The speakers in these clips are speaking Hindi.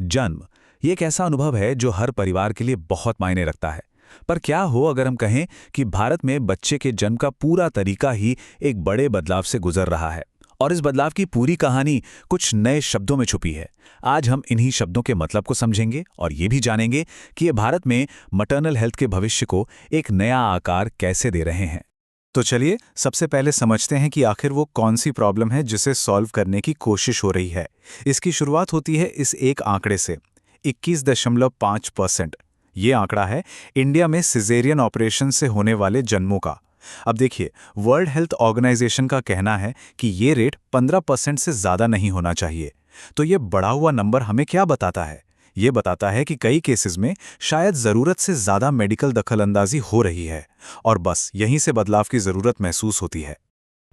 जन्म ये एक ऐसा अनुभव है जो हर परिवार के लिए बहुत मायने रखता है। पर क्या हो अगर हम कहें कि भारत में बच्चे के जन्म का पूरा तरीका ही एक बड़े बदलाव से गुजर रहा है और इस बदलाव की पूरी कहानी कुछ नए शब्दों में छुपी है। आज हम इन्हीं शब्दों के मतलब को समझेंगे और ये भी जानेंगे कि ये भारत में मैटरनल हेल्थ के भविष्य को एक नया आकार कैसे दे रहे हैं। तो चलिए सबसे पहले समझते हैं कि आखिर वो कौन सी प्रॉब्लम है जिसे सॉल्व करने की कोशिश हो रही है। इसकी शुरुआत होती है इस एक आंकड़े से, 21.5%। ये आंकड़ा है इंडिया में सिजेरियन ऑपरेशन से होने वाले जन्मों का। अब देखिए, वर्ल्ड हेल्थ ऑर्गेनाइजेशन का कहना है कि ये रेट 15% से ज़्यादा नहीं होना चाहिए। तो ये बढ़ा हुआ नंबर हमें क्या बताता है? ये बताता है कि कई केसेस में शायद ज़रूरत से ज़्यादा मेडिकल दखलंदाजी हो रही है और बस यहीं से बदलाव की ज़रूरत महसूस होती है।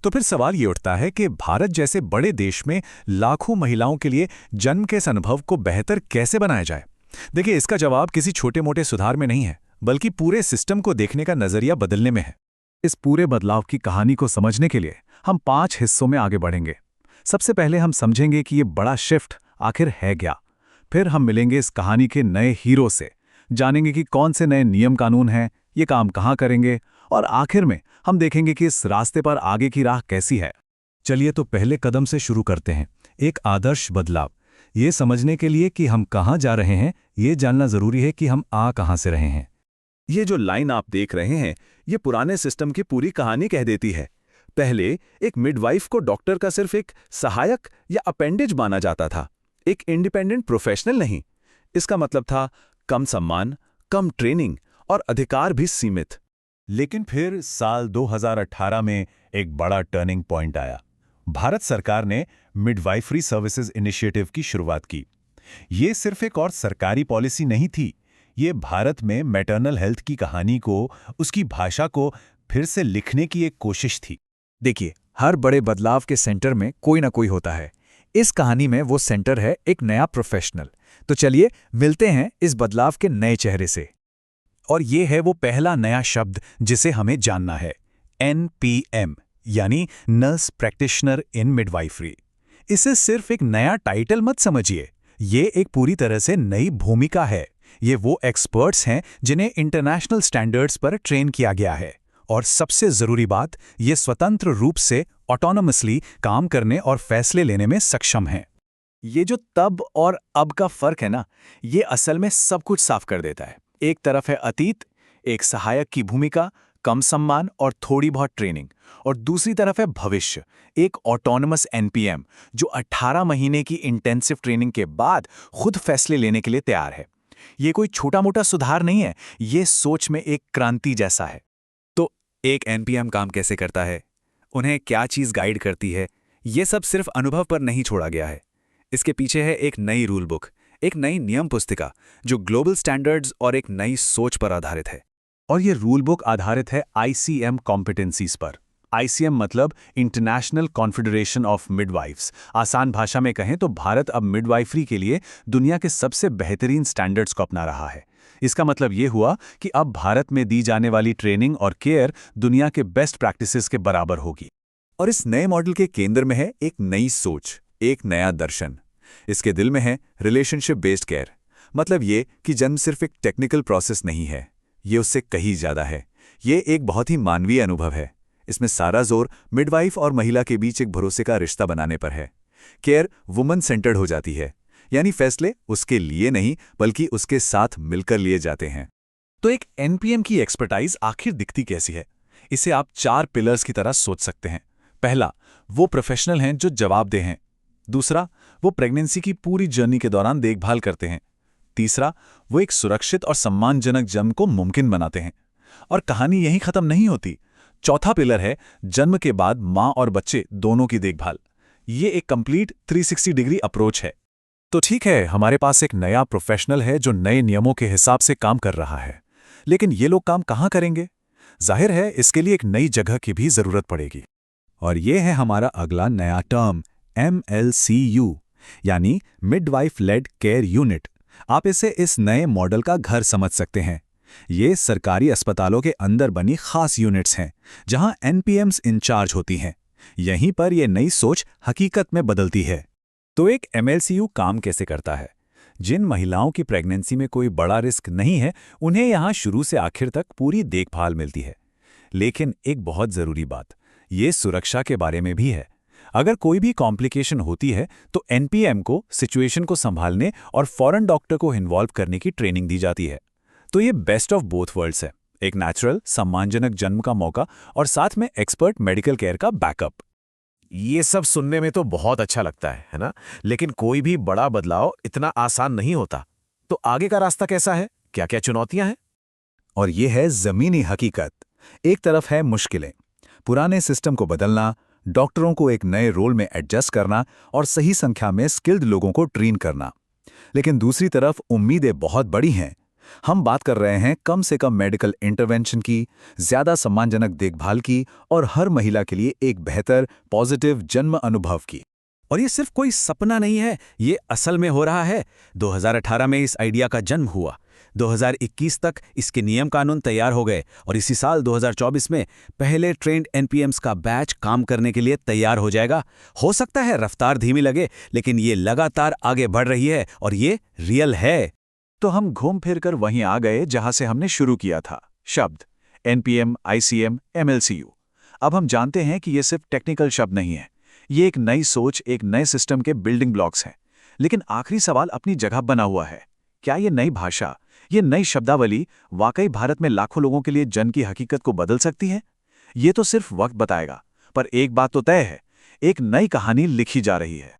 तो फिर सवाल ये उठता है कि भारत जैसे बड़े देश में लाखों महिलाओं के लिए जन्म के इस अनुभव को बेहतर कैसे बनाया जाए। देखिए, इसका जवाब किसी छोटे मोटे सुधार में नहीं है, बल्कि पूरे सिस्टम को देखने का नजरिया बदलने में है। इस पूरे बदलाव की कहानी को समझने के लिए हम 5 हिस्सों में आगे बढ़ेंगे। सबसे पहले हम समझेंगे कि ये बड़ा शिफ्ट आखिर है क्या। फिर हम मिलेंगे इस कहानी के नए हीरो से, जानेंगे कि कौन से नए नियम कानून हैं, ये काम कहाँ करेंगे, और आखिर में हम देखेंगे कि इस रास्ते पर आगे की राह कैसी है। चलिए तो पहले कदम से शुरू करते हैं, एक आदर्श बदलाव। ये समझने के लिए कि हम कहाँ जा रहे हैं, ये जानना जरूरी है कि हम आ कहाँ से रहे हैं। ये जो लाइन आप देख रहे हैं, ये पुराने सिस्टम की पूरी कहानी कह देती है। पहले एक मिडवाइफ को डॉक्टर का सिर्फ एक सहायक या अपेंडेज माना जाता था, एक इंडिपेंडेंट प्रोफेशनल नहीं। इसका मतलब था कम सम्मान, कम ट्रेनिंग और अधिकार भी सीमित। लेकिन फिर साल 2018 में एक बड़ा टर्निंग पॉइंट आया। भारत सरकार ने मिडवाइफरी सर्विसेज इनिशिएटिव की शुरुआत की। ये सिर्फ एक और सरकारी पॉलिसी नहीं थी, ये भारत में मैटरनल हेल्थ की कहानी को, उसकी भाषा को फिर से लिखने की एक कोशिश थी। देखिए, हर बड़े बदलाव के सेंटर में कोई ना कोई होता है। इस कहानी में वो सेंटर है एक नया प्रोफेशनल। तो चलिए मिलते हैं इस बदलाव के नए चेहरे से। और ये है वो पहला नया शब्द जिसे हमें जानना है, NPM, यानी नर्स प्रैक्टिशनर इन मिडवाइफरी। इसे सिर्फ एक नया टाइटल मत समझिए, ये एक पूरी तरह से नई भूमिका है। ये वो एक्सपर्ट्स हैं जिन्हें इंटरनेशनल स्टैंडर्ड्स पर ट्रेन किया गया है, और सबसे जरूरी बात, ये स्वतंत्र रूप से ऑटोनोमसली काम करने और फैसले लेने में सक्षम हैं। ये जो तब और अब का फर्क है ना, ये असल में सब कुछ साफ कर देता है। एक तरफ है अतीत, एक सहायक की भूमिका, कम सम्मान और थोड़ी बहुत ट्रेनिंग, और दूसरी तरफ है भविष्य, एक ऑटोनमस NPM जो 18 महीने की इंटेंसिव ट्रेनिंग के बाद खुद फैसले लेने के लिए तैयार है। ये कोई छोटा मोटा सुधार नहीं है, ये सोच में एक क्रांति जैसा है। तो एक NPM काम कैसे करता है, उन्हें क्या चीज़ गाइड करती है, ये सब सिर्फ अनुभव पर नहीं छोड़ा गया है। इसके पीछे है एक नई रूल बुक, एक नई नियम पुस्तिका जो ग्लोबल स्टैंडर्ड्स और एक नई सोच पर आधारित है। और ये रूल बुक आधारित है ICM कॉम्पिटेंसीज पर। ICM मतलब इंटरनेशनल कॉन्फेडरेशन ऑफ मिडवाइफ्स। आसान भाषा में कहें तो भारत अब मिडवाइफरी के लिए दुनिया के सबसे बेहतरीन स्टैंडर्ड्स को अपना रहा है। इसका मतलब ये हुआ कि अब भारत में दी जाने वाली ट्रेनिंग और केयर दुनिया के बेस्ट प्रैक्टिसेस के बराबर होगी। और इस नए मॉडल के केंद्र में है एक नई सोच, एक नया दर्शन। इसके दिल में है रिलेशनशिप बेस्ड केयर। मतलब ये कि जन्म सिर्फ एक टेक्निकल प्रोसेस नहीं है, ये उससे कहीं ज़्यादा है। ये एक बहुत ही मानवीय अनुभव है। इसमें सारा जोर मिडवाइफ और महिला के बीच एक भरोसे का रिश्ता बनाने पर है। केयर वुमन सेंटर्ड हो जाती है, यानी फैसले उसके लिए नहीं बल्कि उसके साथ मिलकर लिए जाते हैं। तो एक NPM की एक्सपर्टाइज आखिर दिखती कैसी है? इसे आप 4 पिलर्स की तरह सोच सकते हैं। पहला, वो प्रोफेशनल हैं जो जवाबदेह हैं। दूसरा, वो प्रेगनेंसी की पूरी जर्नी के दौरान देखभाल करते हैं। तीसरा, वो एक सुरक्षित और सम्मानजनक जन्म को मुमकिन बनाते हैं। और कहानी यहीं खत्म नहीं होती। चौथा पिलर है जन्म के बाद माँ और बच्चे दोनों की देखभाल। ये एक कंप्लीट 360 डिग्री अप्रोच है। तो ठीक है, हमारे पास एक नया प्रोफेशनल है जो नए नियमों के हिसाब से काम कर रहा है, लेकिन ये लोग काम कहाँ करेंगे? जाहिर है इसके लिए एक नई जगह की भी जरूरत पड़ेगी। और ये है हमारा अगला नया टर्म, MLCU, यानी मिडवाइफ लेड केयर यूनिट। आप इसे इस नए मॉडल का घर समझ सकते हैं। ये सरकारी अस्पतालों के अंदर बनी खास यूनिट्स हैं जहां NPMs इंचार्ज होती हैं। यहीं पर यह नई सोच हकीकत में बदलती है। तो एक MLCU काम कैसे करता है? जिन महिलाओं की प्रेगनेंसी में कोई बड़ा रिस्क नहीं है, उन्हें यहाँ शुरू से आखिर तक पूरी देखभाल मिलती है। लेकिन एक बहुत ज़रूरी बात, ये सुरक्षा के बारे में भी है। अगर कोई भी कॉम्प्लिकेशन होती है तो एनपीएम को सिचुएशन को संभालने और फौरन डॉक्टर को इन्वॉल्व करने की ट्रेनिंग दी जाती है। तो ये बेस्ट ऑफ बोथ वर्ल्ड्स है, एक नेचुरल सम्मानजनक जन्म का मौका और साथ में एक्सपर्ट मेडिकल केयर का बैकअप। ये सब सुनने में तो बहुत अच्छा लगता है ना? लेकिन कोई भी बड़ा बदलाव इतना आसान नहीं होता। तो आगे का रास्ता कैसा है? क्या क्या चुनौतियां हैं? और ये है ज़मीनी हकीकत। एक तरफ है मुश्किलें, पुराने सिस्टम को बदलना, डॉक्टरों को एक नए रोल में एडजस्ट करना और सही संख्या में स्किल्ड लोगों को ट्रेन करना। लेकिन दूसरी तरफ उम्मीदें बहुत बड़ी हैं। हम बात कर रहे हैं कम से कम मेडिकल इंटरवेंशन की, ज़्यादा सम्मानजनक देखभाल की और हर महिला के लिए एक बेहतर पॉजिटिव जन्म अनुभव की। और ये सिर्फ कोई सपना नहीं है, ये असल में हो रहा है। 2018 में इस आइडिया का जन्म हुआ। 2021 तक इसके नियम कानून तैयार हो गए और इसी साल 2024 में पहले ट्रेंड एनपीएम्स का बैच काम करने के लिए तैयार हो जाएगा। हो सकता है रफ्तार धीमी लगे, लेकिन ये लगातार आगे बढ़ रही है और ये रियल है। तो हम घूम फिर कर वहीं आ गए जहां से हमने शुरू किया था, शब्द एनपीएम, आईसीएम, एमएलसीयू। अब हम जानते हैं कि ये सिर्फ टेक्निकल शब्द नहीं है, ये एक नई सोच, एक नए सिस्टम के बिल्डिंग ब्लॉक्स हैं। लेकिन आखिरी सवाल अपनी जगह बना हुआ है, क्या ये नई भाषा, ये नई शब्दावली वाकई भारत में लाखों लोगों के लिए जन्म की हकीकत को बदल सकती है? ये तो सिर्फ वक्त बताएगा, पर एक बात तो तय है, एक नई कहानी लिखी जा रही है।